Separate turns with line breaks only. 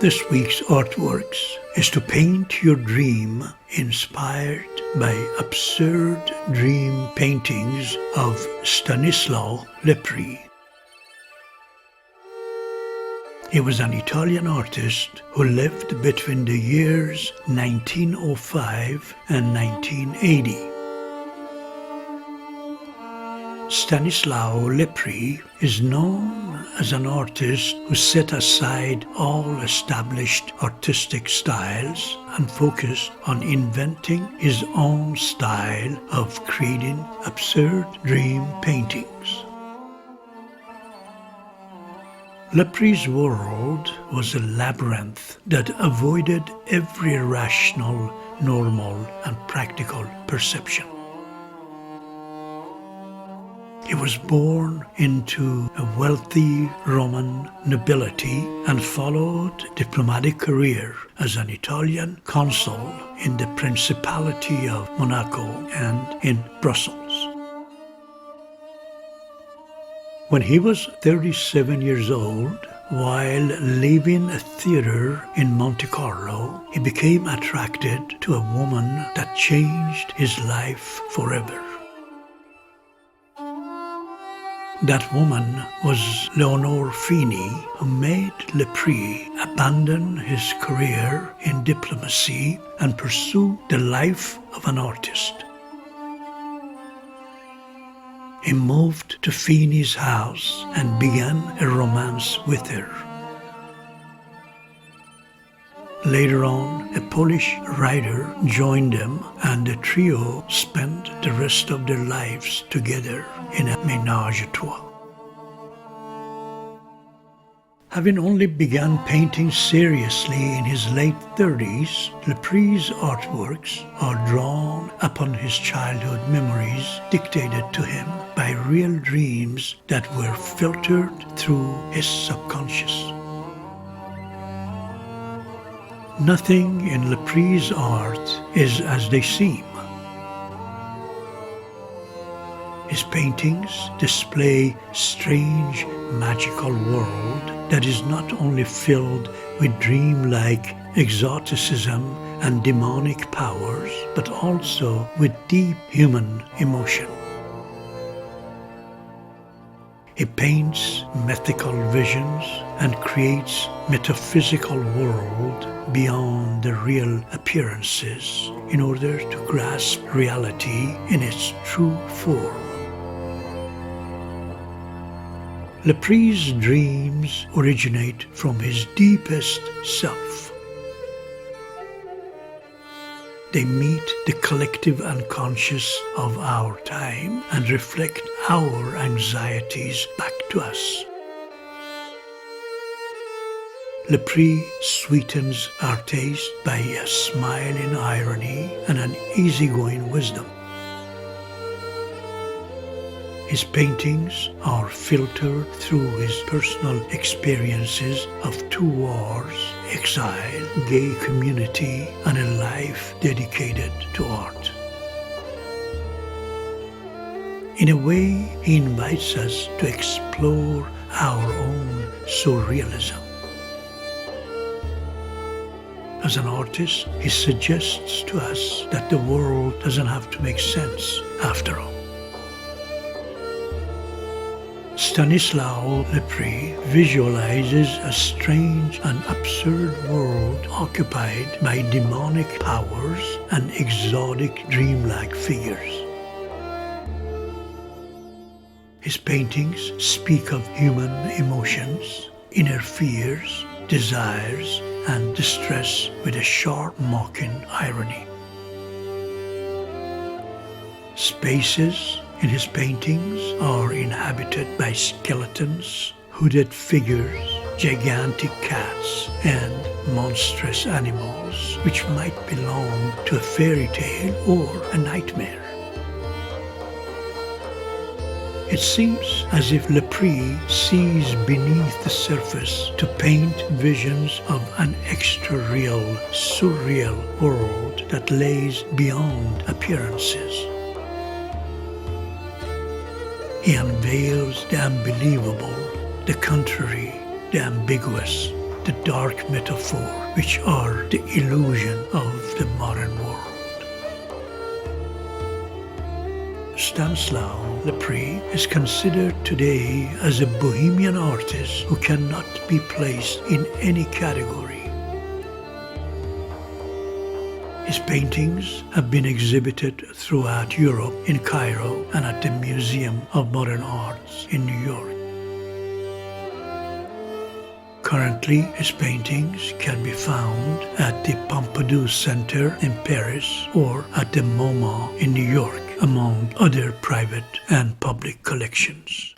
this week's artworks is to paint your dream inspired by absurd dream paintings of Stanislao Lepri. He was an Italian artist who lived between the years 1905 and 1980. Stanislao Lepri is known as an artist who set aside all established artistic styles and focused on inventing his own style of creating absurd dream paintings. Lepri's world was a labyrinth that avoided every rational, normal, and practical perception. He was born into a wealthy Roman nobility and followed a diplomatic career as an Italian consul in the Principality of Monaco and in Brussels. When he was 37 years old, while leaving a theater in Monte Carlo, he became attracted to a woman that changed his life forever. That woman was Leonor Fini, who made Lepri abandon his career in diplomacy and pursue the life of an artist. He moved to Fini's house and began a romance with her. Later on, a Polish writer joined them, and the trio spent the rest of their lives together in a ménage à trois. Having only begun painting seriously in his late 30s, Lepri's artworks are drawn upon his childhood memories dictated to him by real dreams that were filtered through his subconscious. Nothing in Lepri's art is as they seem. His paintings display a strange, magical world that is not only filled with dreamlike exoticism and demonic powers, but also with deep human emotion. He paints mythical visions and creates metaphysical world beyond the real appearances in order to grasp reality in its true form. Lepri's dreams originate from his deepest self. They meet the collective unconscious of our time and reflect our anxieties back to us. Lepri sweetens our taste by a smiling irony and an easygoing wisdom. His paintings are filtered through his personal experiences of 2 wars, exile, gay community, and a life dedicated to art. In a way, he invites us to explore our own surrealism. As an artist, he suggests to us that the world doesn't have to make sense after all. Stanislao Lepri visualizes a strange and absurd world occupied by demonic powers and exotic dreamlike figures. His paintings speak of human emotions, inner fears, desires, and distress with a sharp mocking irony. Spaces in his paintings are inhabited by skeletons, hooded figures, gigantic cats, and monstrous animals which might belong to a fairy tale or a nightmare. It seems as if Lepri sees beneath the surface to paint visions of an extra-real, surreal world that lays beyond appearances. He unveils the unbelievable, the contrary, the ambiguous, the dark metaphor which are the illusion of the modern world. Stanislao Lepri is considered today as a bohemian artist who cannot be placed in any category. His paintings have been exhibited throughout Europe, in Cairo, and at the Museum of Modern Arts in New York. Currently, his paintings can be found at the Pompidou Center in Paris or at the MoMA in New York, among other private and public collections.